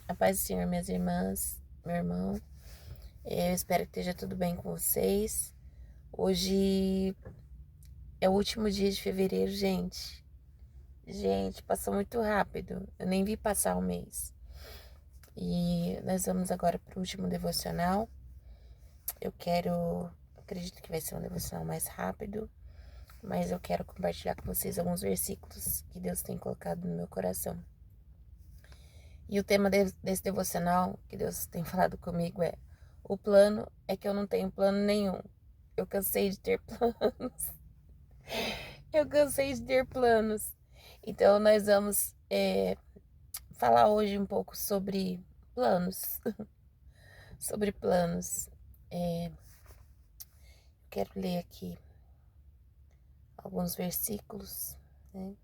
A paz do Senhor, minhas irmãs, meu irmão. Eu espero que esteja tudo bem com vocês. Hoje é o último dia de fevereiro, gente. Gente, passou muito rápido. Eu nem vi passar o mês. E nós vamos agora para o último devocional. Acredito que vai ser um devocional mais rápido, mas eu quero compartilhar com vocês alguns versículos que Deus tem colocado no meu coração. E o tema desse devocional que Deus tem falado comigo é: o plano é que eu não tenho plano nenhum. Eu cansei de ter planos. Eu cansei de ter planos. Então nós vamos falar hoje um pouco sobre planos. Sobre planos. Quero ler aqui alguns versículos, né?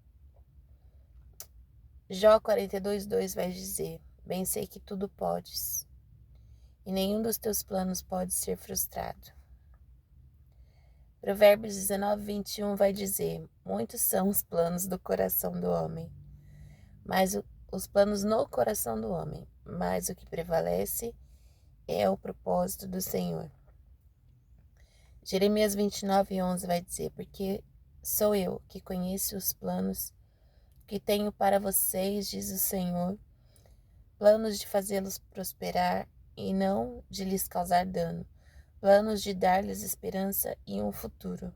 Jó 42:2 vai dizer: bem sei que tudo podes, e nenhum dos teus planos pode ser frustrado. Provérbios 19:21 vai dizer: muitos são os planos do coração do homem, mas os planos no coração do homem, mas o que prevalece é o propósito do Senhor. Jeremias 29:11 vai dizer: porque sou eu que conheço os planos que tenho para vocês, diz o Senhor, planos de fazê-los prosperar e não de lhes causar dano, planos de dar-lhes esperança e um futuro.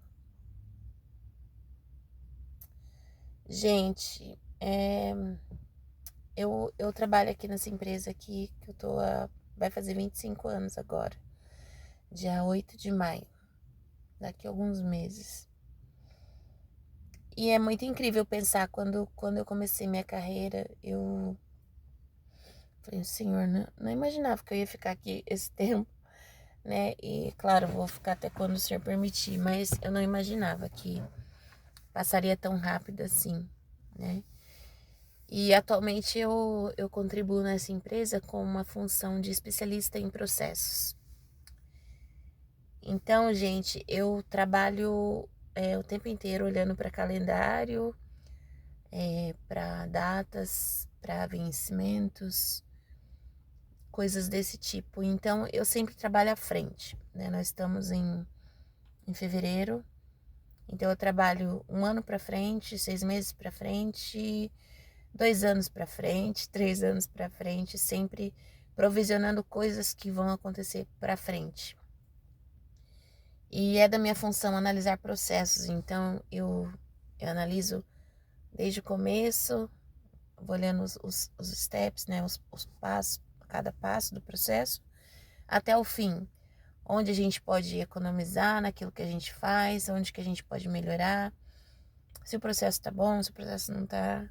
Gente, eu trabalho aqui nessa empresa aqui, que vai fazer 25 anos agora, dia 8 de maio, daqui a alguns meses. E é muito incrível pensar, quando eu comecei minha carreira, eu falei: Senhor, não imaginava que eu ia ficar aqui esse tempo, né? E claro, vou ficar até quando o Senhor permitir, mas eu não imaginava que passaria tão rápido assim, né? E atualmente eu contribuo nessa empresa com uma função de especialista em processos. Então, gente, eu trabalho o tempo inteiro olhando para calendário, para datas, para vencimentos, coisas desse tipo. Então, eu sempre trabalho à frente, né? Nós estamos em fevereiro, então eu trabalho 1 ano para frente, 6 meses para frente, 2 anos para frente, 3 anos para frente, sempre provisionando coisas que vão acontecer para frente. E é da minha função analisar processos, então eu analiso desde o começo, vou olhando os steps, né, os passos, cada passo do processo, até o fim, onde a gente pode economizar naquilo que a gente faz, onde que a gente pode melhorar, se o processo tá bom, se o processo não tá.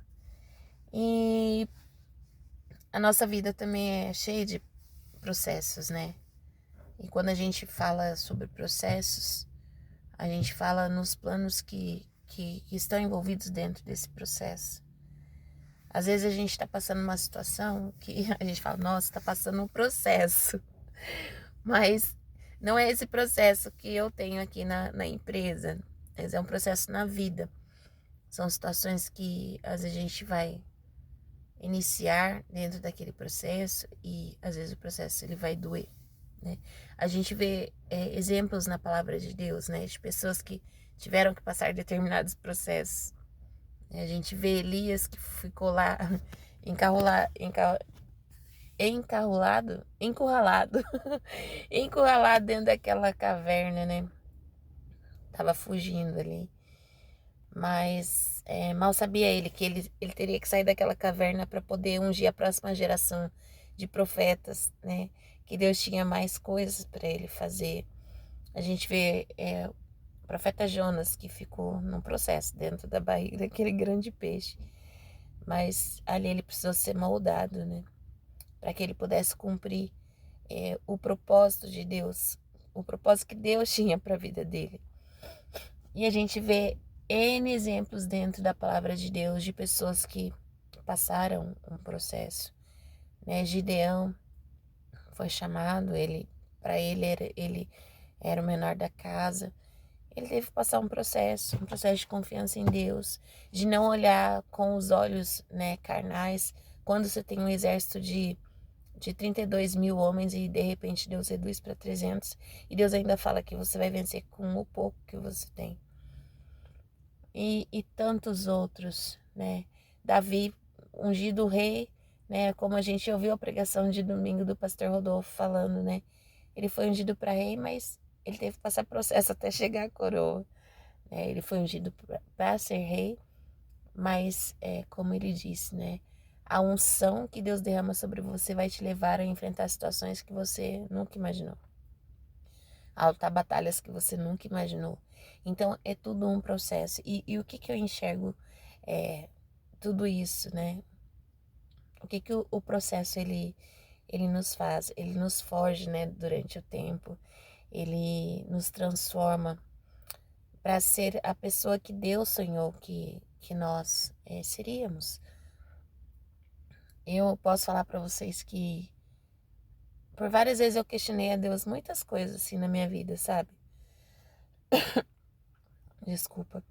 E a nossa vida também é cheia de processos, né? E quando a gente fala sobre processos, a gente fala nos planos que estão envolvidos dentro desse processo. Às vezes a gente está passando uma situação que a gente fala: nossa, está passando um processo. Mas não é esse processo que eu tenho aqui na empresa. Mas é um processo na vida. São situações que às vezes a gente vai iniciar dentro daquele processo e às vezes o processo ele vai doer, né? A gente vê exemplos na palavra de Deus, né, de pessoas que tiveram que passar determinados processos. A gente vê Elias, que ficou lá encurralado encurralado dentro daquela caverna, né? Tava fugindo ali. Mas mal sabia ele que ele teria que sair daquela caverna para poder ungir a próxima geração de profetas, né? Que Deus tinha mais coisas para ele fazer. A gente vê o profeta Jonas, que ficou num processo dentro da barriga daquele grande peixe. Mas ali ele precisou ser moldado, né? Para que ele pudesse cumprir o propósito de Deus, o propósito que Deus tinha para a vida dele. E a gente vê N exemplos dentro da palavra de Deus de pessoas que passaram um processo, né? Gideão foi chamado, ele era o menor da casa. Ele teve que passar um processo de confiança em Deus, de não olhar com os olhos, né, carnais. Quando você tem um exército de de 32 mil homens e de repente Deus reduz para 300 e Deus ainda fala que você vai vencer com o pouco que você tem. E tantos outros, né? Davi, ungido rei, né? Como a gente ouviu a pregação de domingo do pastor Rodolfo falando, né? Ele foi ungido para rei, mas ele teve que passar processo até chegar à coroa. Né? Ele foi ungido para ser rei, mas como ele disse, né? A unção que Deus derrama sobre você vai te levar a enfrentar situações que você nunca imaginou. A lutar batalhas que você nunca imaginou. Então, é tudo um processo. E o que eu enxergo tudo isso, né? O que o processo, ele nos faz? Ele nos forge, né? Durante o tempo. Ele nos transforma para ser a pessoa que Deus sonhou que nós seríamos. Eu posso falar para vocês que por várias vezes eu questionei a Deus muitas coisas assim na minha vida, sabe? Desculpa.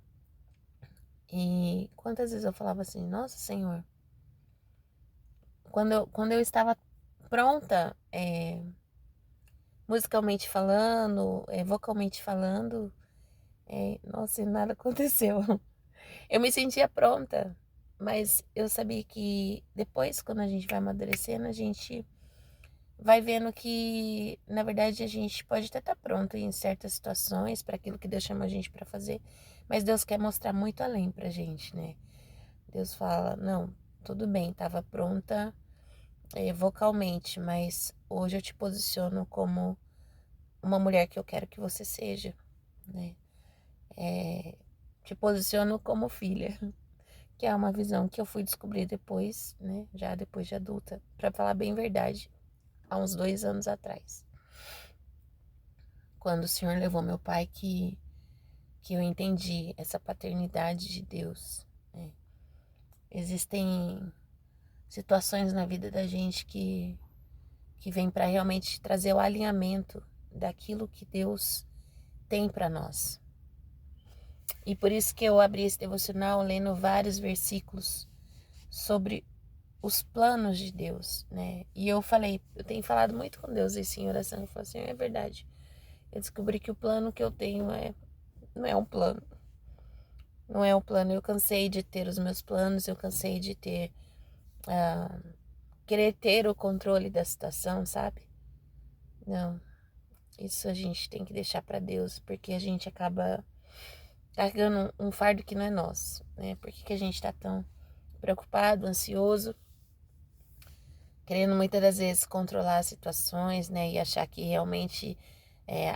E quantas vezes eu falava assim, nossa Senhor, quando eu estava pronta, musicalmente falando, vocalmente falando, nossa, e nada aconteceu. Eu me sentia pronta, mas eu sabia que depois, quando a gente vai amadurecendo, a gente vai vendo que, na verdade, a gente pode até estar pronto em certas situações para aquilo que Deus chama a gente para fazer, mas Deus quer mostrar muito além pra gente, né? Deus fala, não, tudo bem, estava pronta vocalmente, mas hoje eu te posiciono como uma mulher que eu quero que você seja, né? Te posiciono como filha, que é uma visão que eu fui descobrir depois, né? Já depois de adulta, para falar bem verdade, há uns 2 anos atrás. Quando o Senhor levou meu pai, que eu entendi essa paternidade de Deus, né? Existem situações na vida da gente que vem para realmente trazer o alinhamento daquilo que Deus tem para nós. E por isso que eu abri esse devocional lendo vários versículos sobre os planos de Deus, né? E eu tenho falado muito com Deus assim, em oração, eu falo assim, é verdade. Eu descobri que o plano que eu tenho não é um plano. Não é um plano. Eu cansei de ter os meus planos, eu cansei de querer ter o controle da situação, sabe? Não. Isso a gente tem que deixar para Deus, porque a gente acaba carregando um fardo que não é nosso, né? Por que a gente tá tão preocupado, ansioso, querendo muitas das vezes controlar as situações, né? E achar que realmente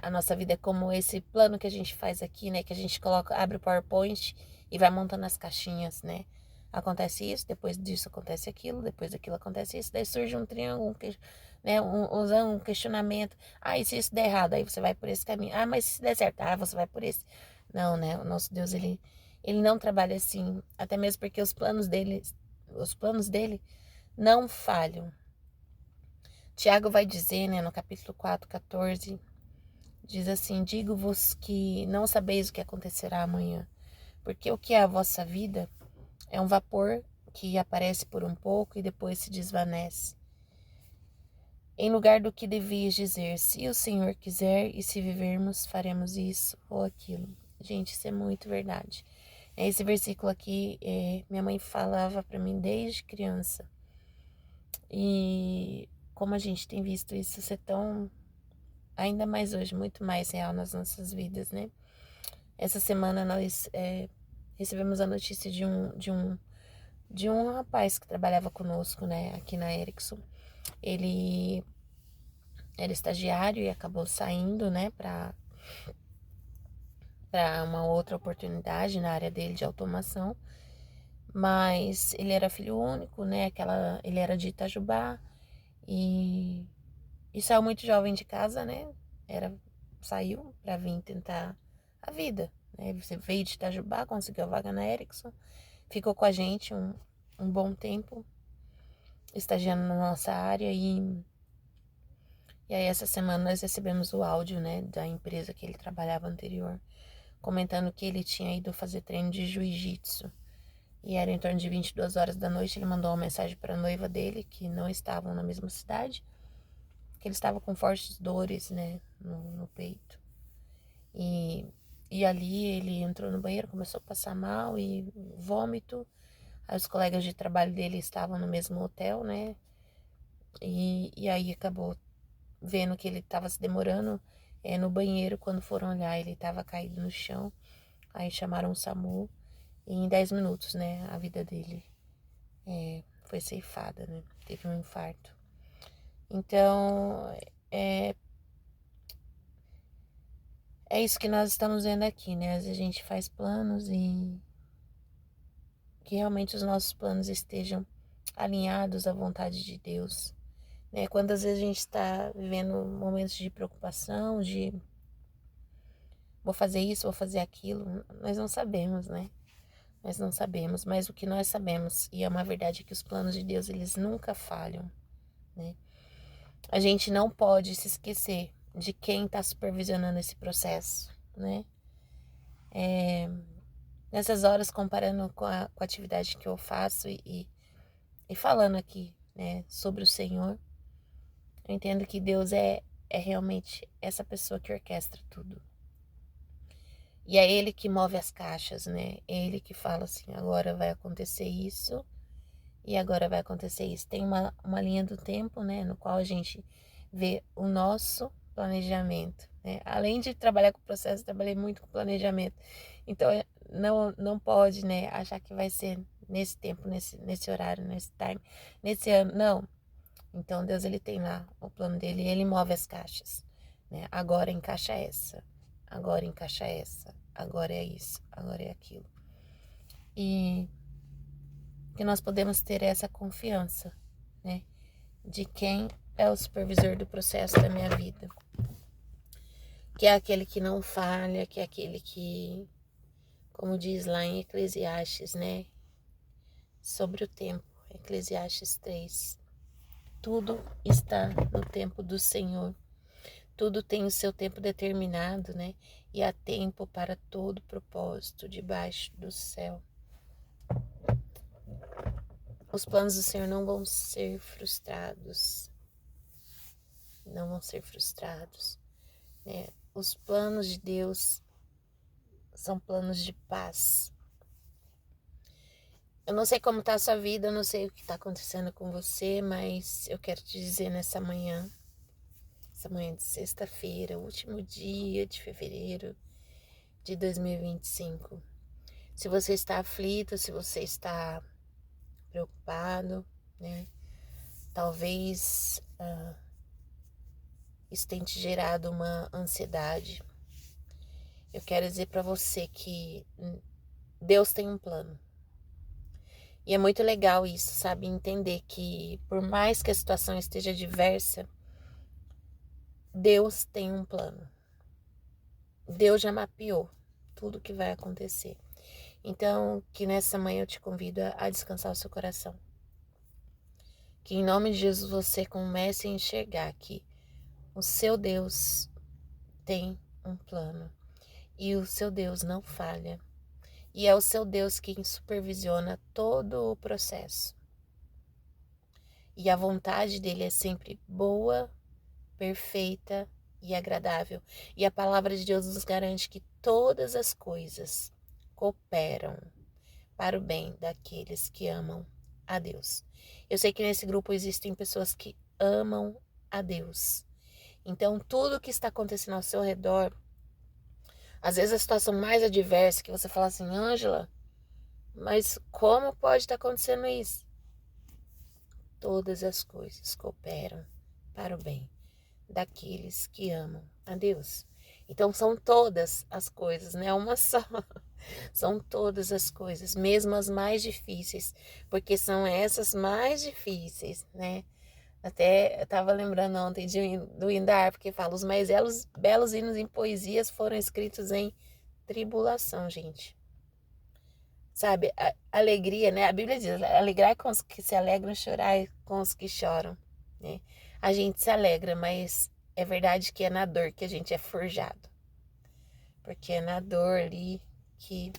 a nossa vida é como esse plano que a gente faz aqui, né? Que a gente abre o PowerPoint e vai montando as caixinhas, né? Acontece isso, depois disso acontece aquilo, depois daquilo acontece isso, daí surge um triângulo, né? Um questionamento. Ah, e se isso der errado? Aí você vai por esse caminho. Ah, mas se der certo? Ah, você vai por esse. Não, né? O nosso Deus, ele não trabalha assim, até mesmo porque os planos dele não falham. Tiago vai dizer, né, no capítulo 4, 14, diz assim, digo-vos que não sabeis o que acontecerá amanhã, porque o que é a vossa vida é um vapor que aparece por um pouco e depois se desvanece. Em lugar do que devias dizer, se o Senhor quiser e se vivermos, faremos isso ou aquilo. Gente, isso é muito verdade. Esse versículo aqui, minha mãe falava para mim desde criança. E como a gente tem visto isso ser tão, ainda mais hoje, muito mais real nas nossas vidas, né? Essa semana nós recebemos a notícia de um rapaz que trabalhava conosco, né, aqui na Ericsson. Ele era estagiário e acabou saindo, né, para uma outra oportunidade na área dele de automação. Mas ele era filho único, né, ele era de Itajubá e saiu muito jovem de casa, né, saiu para vir tentar a vida, né, você veio de Itajubá, conseguiu a vaga na Ericsson, ficou com a gente um bom tempo, estagiando na nossa área e aí essa semana nós recebemos o áudio, né, da empresa que ele trabalhava anterior, comentando que ele tinha ido fazer treino de jiu-jitsu. E era em torno de 22 horas da noite, ele mandou uma mensagem para a noiva dele, que não estavam na mesma cidade, que ele estava com fortes dores, né, no peito. E ali ele entrou no banheiro, começou a passar mal e vômito. Aí os colegas de trabalho dele estavam no mesmo hotel, né, e aí acabou vendo que ele estava se demorando no banheiro. Quando foram olhar, ele estava caído no chão. Aí chamaram o SAMU e em 10 minutos, né, a vida dele foi ceifada, né? Teve um infarto. Então, é isso que nós estamos vendo aqui, né? Às vezes a gente faz planos e que realmente os nossos planos estejam alinhados à vontade de Deus, né? Quantas vezes a gente está vivendo momentos de preocupação, de vou fazer isso, vou fazer aquilo, nós não sabemos, né? Nós não sabemos, mas o que nós sabemos, e é uma verdade, é que os planos de Deus, eles nunca falham, né? A gente não pode se esquecer de quem está supervisionando esse processo, né? Nessas horas, comparando com a atividade que eu faço e falando aqui, né, sobre o Senhor, eu entendo que Deus é realmente essa pessoa que orquestra tudo. E é Ele que move as caixas, né? É Ele que fala assim, agora vai acontecer isso e agora vai acontecer isso. Tem uma linha do tempo, né, no qual a gente vê o nosso planejamento, né? Além de trabalhar com o processo, trabalhei muito com planejamento. Então, não pode, né, achar que vai ser nesse tempo, nesse horário, nesse time, nesse ano. Não. Então, Deus, ele tem lá o plano dele e ele move as caixas, né? Agora encaixa essa, agora encaixa essa, agora é isso, agora é aquilo. E que nós podemos ter essa confiança, né, de quem é o supervisor do processo da minha vida, que é aquele que não falha, que é aquele que, como diz lá em Eclesiastes, né, sobre o tempo, Eclesiastes 3, tudo está no tempo do Senhor, tudo tem o seu tempo determinado, né, e há tempo para todo propósito debaixo do céu. Os planos do Senhor não vão ser frustrados, não vão ser frustrados, né? Os planos de Deus são planos de paz. Eu não sei como está a sua vida, eu não sei o que está acontecendo com você, mas eu quero te dizer essa manhã de sexta-feira, último dia de fevereiro de 2025. Se você está aflito, se você está preocupado, né? Talvez isso tenha te gerado uma ansiedade. Eu quero dizer para você que Deus tem um plano. E é muito legal isso, sabe? Entender que por mais que a situação esteja diversa, Deus tem um plano. Deus já mapeou tudo que vai acontecer. Então, que nessa manhã eu te convido a descansar o seu coração. Que em nome de Jesus você comece a enxergar que o seu Deus tem um plano. E o seu Deus não falha. E é o seu Deus quem supervisiona todo o processo. E a vontade dele é sempre boa, perfeita e agradável. E a palavra de Deus nos garante que todas as coisas cooperam para o bem daqueles que amam a Deus. Eu sei que nesse grupo existem pessoas que amam a Deus. Então, tudo que está acontecendo ao seu redor, às vezes a situação mais adversa, que você fala assim, Ângela, mas como pode estar acontecendo isso? Todas as coisas cooperam para o bem daqueles que amam a Deus. Então são todas as coisas, não é uma só. São todas as coisas, mesmo as mais difíceis, porque são essas mais difíceis, né? Até eu estava lembrando ontem do Indar, porque fala, os mais belos hinos em poesias foram escritos em tribulação, gente. Sabe, a alegria, né? A Bíblia diz, alegrar com os que se alegram, chorar com os que choram, né? A gente se alegra, mas é verdade que é na dor que a gente é forjado. Porque é na dor ali que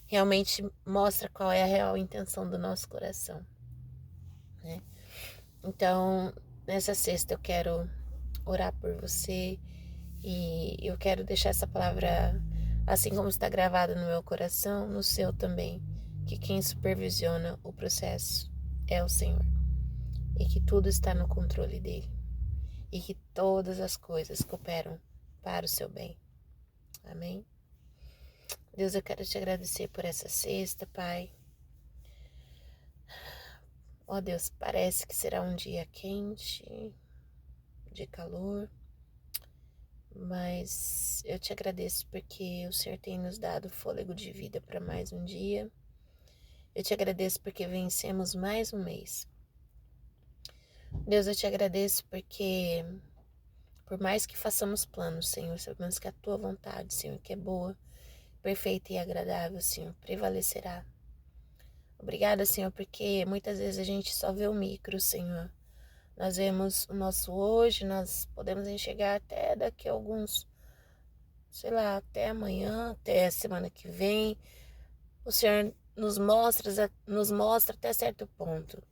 realmente mostra qual é a real intenção do nosso coração, né? Então, nessa sexta eu quero orar por você e eu quero deixar essa palavra, assim como está gravada no meu coração, no seu também, que quem supervisiona o processo é o Senhor e que tudo está no controle dele e que todas as coisas cooperam para o seu bem. Amém? Deus, eu quero te agradecer por essa sexta, Pai. Ó Deus, parece que será um dia quente, de calor, mas eu te agradeço porque o Senhor tem nos dado fôlego de vida para mais um dia. Eu te agradeço porque vencemos mais um mês. Deus, eu te agradeço porque, por mais que façamos planos, Senhor, sabemos que a tua vontade, Senhor, que é boa, perfeita e agradável, Senhor, prevalecerá. Obrigada, Senhor, porque muitas vezes a gente só vê o micro, Senhor. Nós vemos o nosso hoje, nós podemos enxergar até daqui a alguns, sei lá, até amanhã, até a semana que vem. O Senhor nos mostra até certo ponto.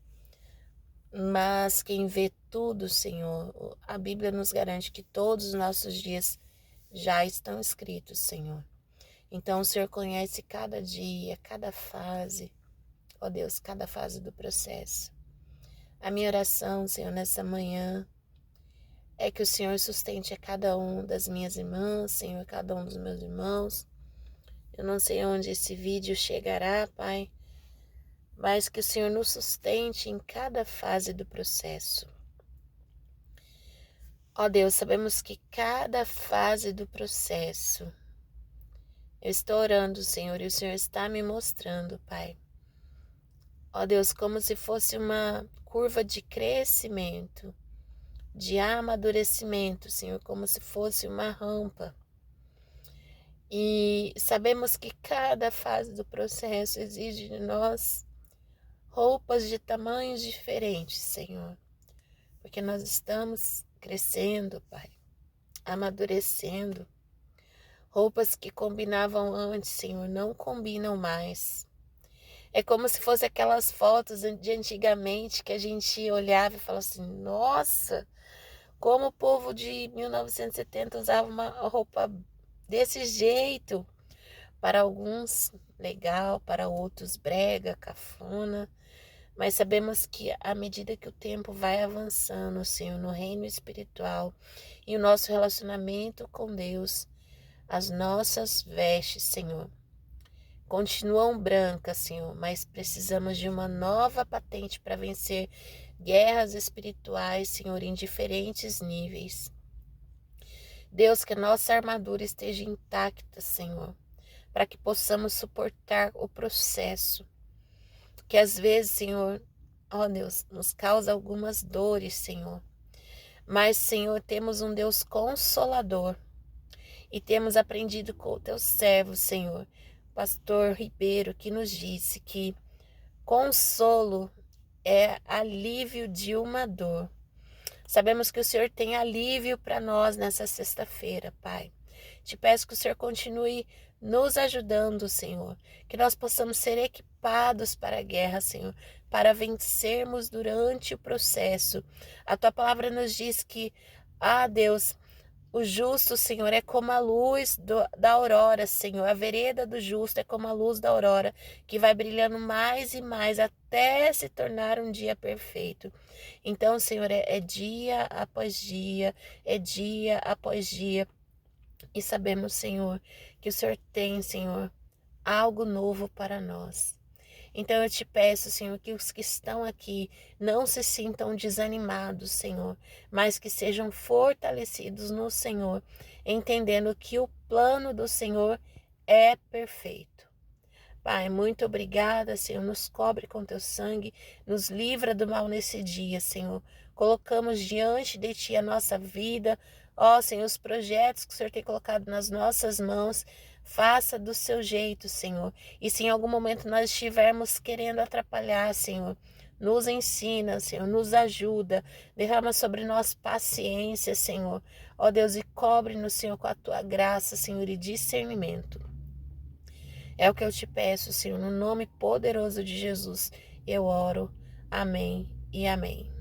Mas quem vê tudo, Senhor, a Bíblia nos garante que todos os nossos dias já estão escritos, Senhor. Então o Senhor conhece cada dia, cada fase, ó Deus, cada fase do processo. A minha oração, Senhor, nessa manhã é que o Senhor sustente a cada um das minhas irmãs, Senhor, a cada um dos meus irmãos. Eu não sei onde esse vídeo chegará, Pai, mas que o Senhor nos sustente em cada fase do processo. Ó Deus, sabemos que cada fase do processo, eu estou orando, Senhor, e o Senhor está me mostrando, Pai. Ó Deus, como se fosse uma curva de crescimento, de amadurecimento, Senhor, como se fosse uma rampa. E sabemos que cada fase do processo exige de nós roupas de tamanhos diferentes, Senhor, porque nós estamos crescendo, Pai, amadurecendo. Roupas que combinavam antes, Senhor, não combinam mais. É como se fosse aquelas fotos de antigamente que a gente olhava e falava assim, nossa, como o povo de 1970 usava uma roupa desse jeito. Para alguns, legal, para outros, brega, cafona. Mas sabemos que à medida que o tempo vai avançando, Senhor, no reino espiritual e o nosso relacionamento com Deus, as nossas vestes, Senhor, continuam brancas, Senhor, mas precisamos de uma nova patente para vencer guerras espirituais, Senhor, em diferentes níveis. Deus, que a nossa armadura esteja intacta, Senhor, para que possamos suportar o processo, que às vezes, Senhor, ó Deus, nos causa algumas dores, Senhor. Mas, Senhor, temos um Deus consolador e temos aprendido com o teu servo, Senhor, pastor Ribeiro, que nos disse que consolo é alívio de uma dor. Sabemos que o Senhor tem alívio para nós nessa sexta-feira, Pai. Te peço que o Senhor continue nos ajudando, Senhor, que nós possamos ser equipados para a guerra, Senhor, para vencermos durante o processo. A tua palavra nos diz que, Deus, o justo, Senhor, é como a luz da aurora, Senhor. A vereda do justo é como a luz da aurora, que vai brilhando mais e mais até se tornar um dia perfeito. Então, Senhor, é dia após dia, é dia após dia. E sabemos, Senhor, que o Senhor tem, Senhor, algo novo para nós. Então eu te peço, Senhor, que os que estão aqui não se sintam desanimados, Senhor, mas que sejam fortalecidos no Senhor, entendendo que o plano do Senhor é perfeito. Pai, muito obrigada, Senhor, nos cobre com teu sangue, nos livra do mal nesse dia, Senhor. Colocamos diante de ti a nossa vida, ó, Senhor, os projetos que o Senhor tem colocado nas nossas mãos, faça do seu jeito, Senhor. E se em algum momento nós estivermos querendo atrapalhar, Senhor, nos ensina, Senhor, nos ajuda, derrama sobre nós paciência, Senhor. Ó Deus, e cobre-nos, Senhor, com a tua graça, Senhor, e discernimento. É o que eu te peço, Senhor, no nome poderoso de Jesus. Eu oro. Amém e amém.